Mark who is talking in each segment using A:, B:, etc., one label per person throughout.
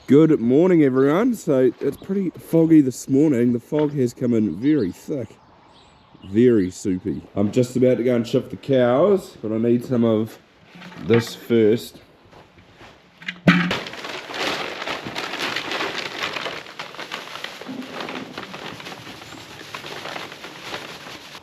A: Good morning, everyone. So it's pretty foggy this morning. The fog has come in very thick, very soupy. I'm just about to go and shift the cows, but I need some of this first.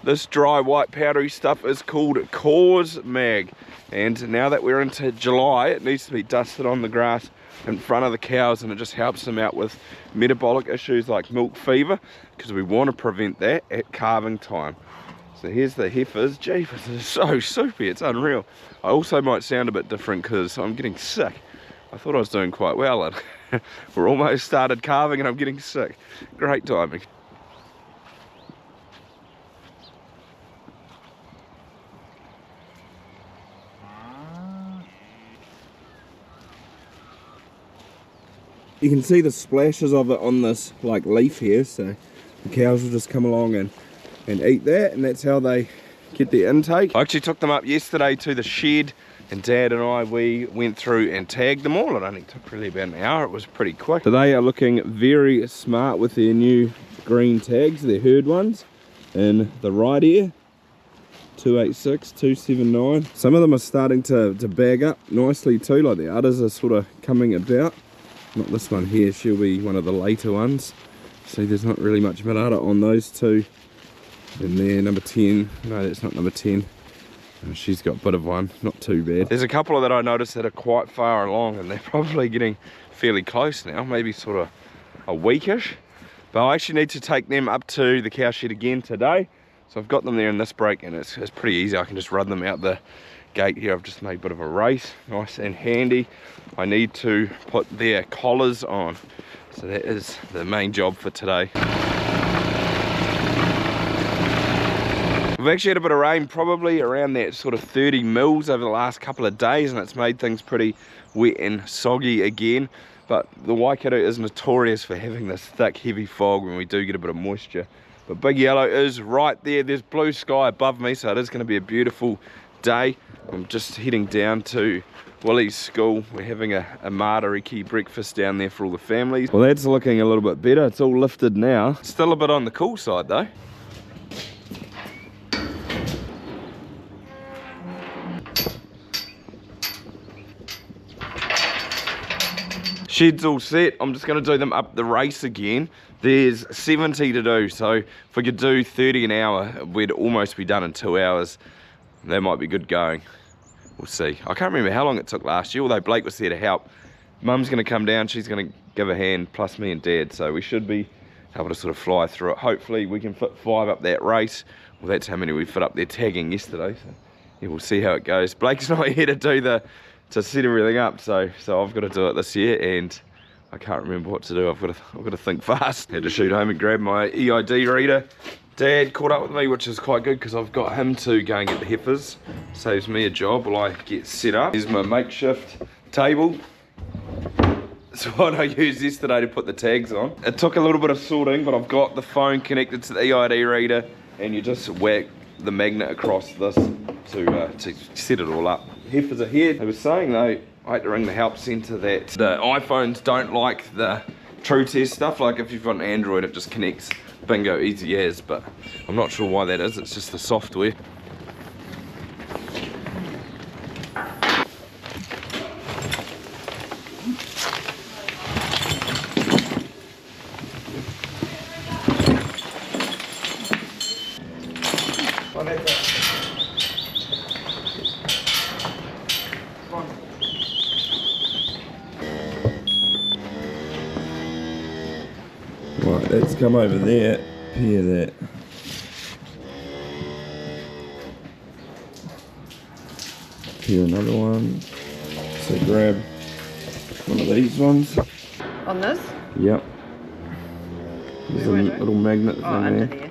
A: This dry white powdery stuff is called Cause Mag, and now that we're into July, it needs to be dusted on the grass in front of the cows, and it just helps them out with metabolic issues like milk fever, because we want to prevent that at calving time. So here's the heifers. Jeepers, it's so soupy, it's unreal. I also might sound a bit different because I'm getting sick. I thought I was doing quite well, and we're almost started calving and I'm getting sick. Great timing. You can see the splashes of it on this like leaf here, so the cows will just come along and eat that, and that's how they get their intake. I actually took them up yesterday to the shed, and Dad and we went through and tagged them all. It only took really about an hour, it was pretty quick. So they are looking very smart with their new green tags, their herd ones, in the right ear, 286, 279. Some of them are starting to bag up nicely too, like the others are sort of coming about. Not this one here, she'll be one of the later ones. See, there's not really much malata on those two. And there, number 10, no, that's not number 10. She's got a bit of one, not too bad. There's a couple that I noticed that are quite far along, and they're probably getting fairly close now, maybe sort of a weekish. But I actually need to take them up to the cow shed again today. So I've got them there in this break, and it's pretty easy. I can just run them out the gate here. I've just made a bit of a race, nice and handy. I need to put their collars on, so that is the main job for today. We've actually had a bit of rain, probably around that sort of 30 mils over the last couple of days, and it's made things pretty wet and soggy again. But the Waikato is notorious for having this thick, heavy fog when we do get a bit of moisture. But Big Yellow is right there. There's blue sky above me, so it is going to be a beautiful day. I'm just heading down to Willie's school. We're having a matariki breakfast down there for all the families. Well, that's looking a little bit better. It's all lifted now. Still a bit on the cool side though. Shed's all set. I'm just going to do them up the race again. There's 70 to do, so if we could do 30 an hour, we'd almost be done in 2 hours. That might be good going. We'll see. I can't remember how long it took last year, although Blake was there to help. Mum's going to come down, she's going to give a hand, plus me and Dad, so we should be able to sort of fly through it. Hopefully we can fit 5 up that race. Well, that's how many we fit up there tagging yesterday, so yeah, we'll see how it goes. Blake's not here to do to set everything up, so I've got to do it this year, and I can't remember what to do. I've got to think fast. Had to shoot home and grab my EID reader. Dad caught up with me, which is quite good because I've got him to go and get the heifers. Saves me a job while I get set up. Here's my makeshift table. It's what I used yesterday to put the tags on. It took a little bit of sorting, but I've got the phone connected to the EID reader, and you just whack the magnet across this to set it all up. Heifers are here. They were saying though, I had to ring the help centre that the iPhones don't like the Tru-test stuff. Like if you've got an Android, it just connects bingo easy as, but I'm not sure why that is. It's just the software. Right, let's come over there, pair that. Pair another one. So grab one of these ones.
B: On this?
A: Yep. There's a little magnet thing
B: under
A: there.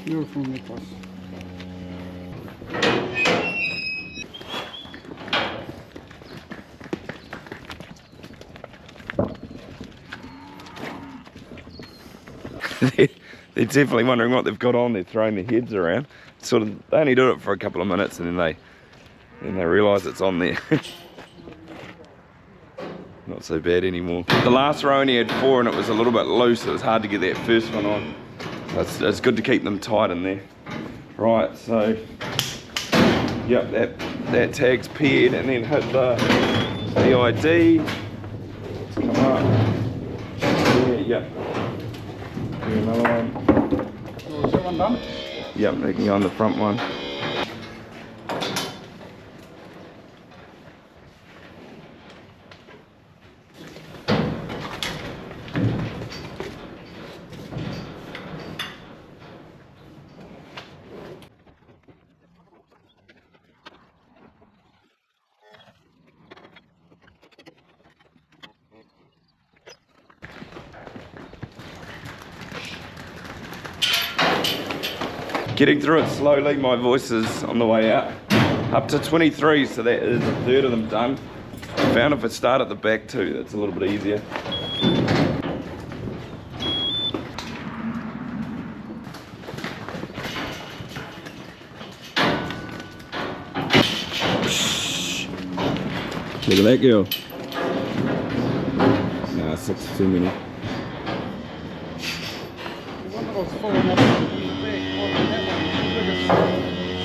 C: You're from Heifers.
A: they're definitely wondering what they've got on. They're throwing their heads around. Sort of, they only do it for a couple of minutes and then they realise it's on there. Not so bad anymore. The last row only had 4 and it was a little bit loose. It was hard to get that first one on. So it's good to keep them tight in there. Right, so yep, that tag's paired, and then hit the ID. Let's come up. Yep. Do another one.
B: Oh, is that one done?
A: Yep, they can go on the front one. Getting through it slowly, my voice is on the way out. Up to 23, so that is a third of them done. I found if I start at the back too, that's a little bit easier. Look at that girl. Nah, 6 is too many.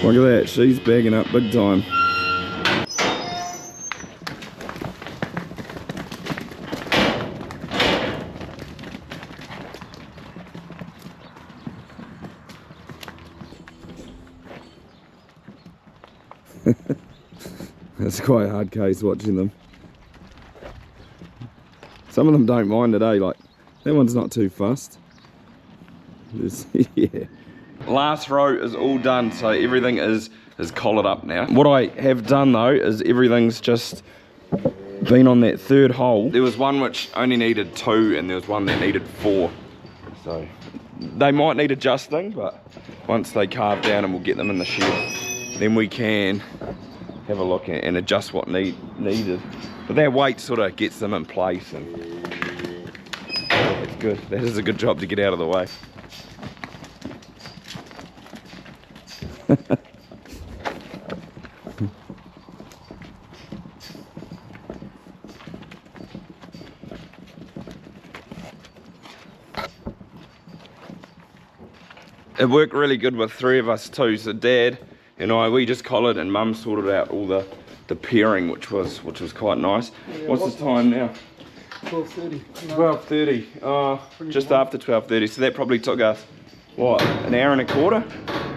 A: Look at that, she's bagging up big time. It's quite a hard case watching them. Some of them don't mind it, eh? Like, that one's not too fussed. Yeah. Last row is all done, so everything is collared up now. What I have done though is everything's just been on that third hole. There was one which only needed 2 and there was one that needed 4. So they might need adjusting, but once they carve down and we'll get them in the shed, then we can have a look and adjust what needed. But that weight sort of gets them in place, and it's good. That is a good job to get out of the way. It worked really good with 3 of us too. So Dad and I, we just collared, and Mum sorted out all the pairing, which was quite nice. Yeah, what's the time now?
B: 12:30.
A: 12:30. Just after 12:30. So that probably took us, what, an hour and a quarter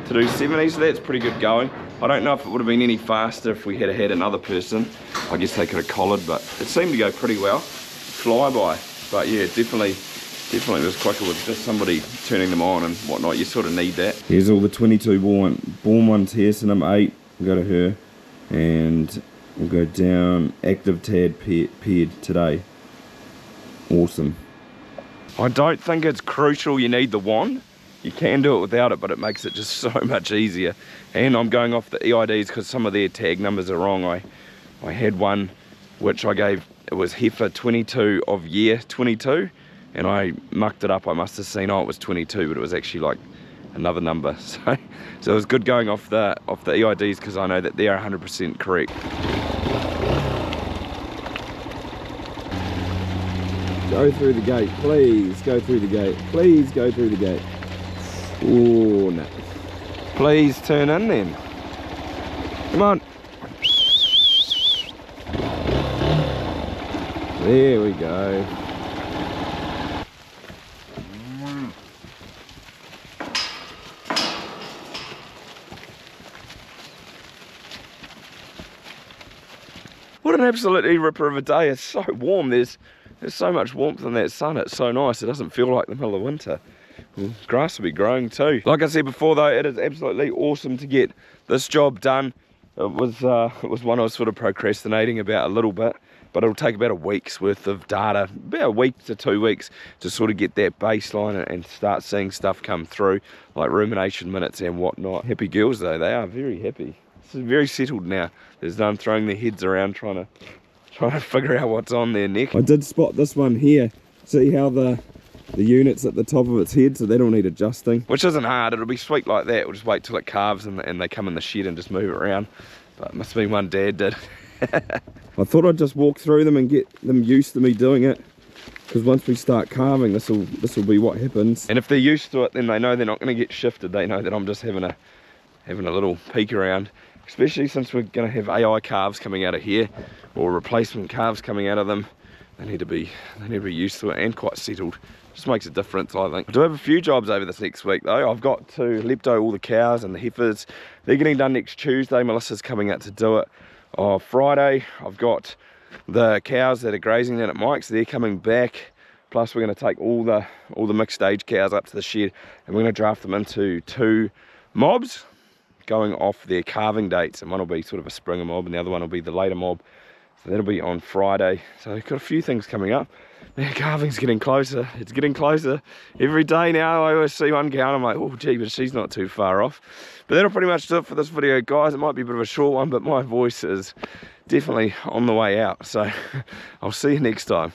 A: to do 70. So that's pretty good going. I don't know if it would have been any faster if we had had another person. I guess they could have collared, but it seemed to go pretty well. Fly by. But yeah, definitely was quicker with just somebody turning them on and whatnot. You sort of need that. Here's all the 22 born ones here. So number 8 will go to her, and we'll go down. Active tad paired today. Awesome. I don't think it's crucial you need the wand. You can do it without it, but it makes it just so much easier. And I'm going off the EIDs because some of their tag numbers are wrong. I had one which I gave, it was heifer 22 of year 22, and I mucked it up. I must have seen, oh, it was 22, but it was actually like another number. So it was good going off the EIDs because I know that they are 100% correct. Go through the gate, please. Go through the gate. Please go through the gate. Oh no. Please turn in then. Come on. There we go. What an absolutely ripper of a day. It's so warm. There's so much warmth in that sun. It's so nice. It doesn't feel like the middle of winter. Well, grass will be growing too. Like I said before though, it is absolutely awesome to get this job done. It was one I was sort of procrastinating about a little bit, but it'll take about a week's worth of data, about a week to 2 weeks, to sort of get that baseline and start seeing stuff come through, like rumination minutes and whatnot. Happy girls though, they are very happy. This is very settled now. There's none throwing their heads around trying to figure out what's on their neck. I did spot this one here. See how the the units at the top of its head, so that'll need adjusting, which isn't hard. It'll be sweet like that. We'll just wait till it calves and they come in the shed and just move it around. But it must have been one Dad did. I thought I'd just walk through them and get them used to me doing it, because once we start calving, this will be what happens. And if they're used to it, then they know they're not going to get shifted. They know that I'm just having a little peek around, especially since we're going to have AI calves coming out of here, or replacement calves coming out of them. They need to be used to it and quite settled. Just makes a difference, I think. I do have a few jobs over this next week though. I've got to lepto all the cows and the heifers. They're getting done next Tuesday. Melissa's coming out to do it. Friday, I've got the cows that are grazing down at Mike's. They're coming back. Plus we're going to take all the mixed age cows up to the shed, and we're going to draft them into 2 mobs going off their calving dates, and one will be sort of a springer mob and the other one will be the later mob. So that'll be on Friday. So we've got a few things coming up. Man, calving's getting closer. It's getting closer every day now. I always see one cow and I'm like, oh gee, but she's not too far off. But that'll pretty much do it for this video, guys. It might be a bit of a short one, but my voice is definitely on the way out. So I'll see you next time.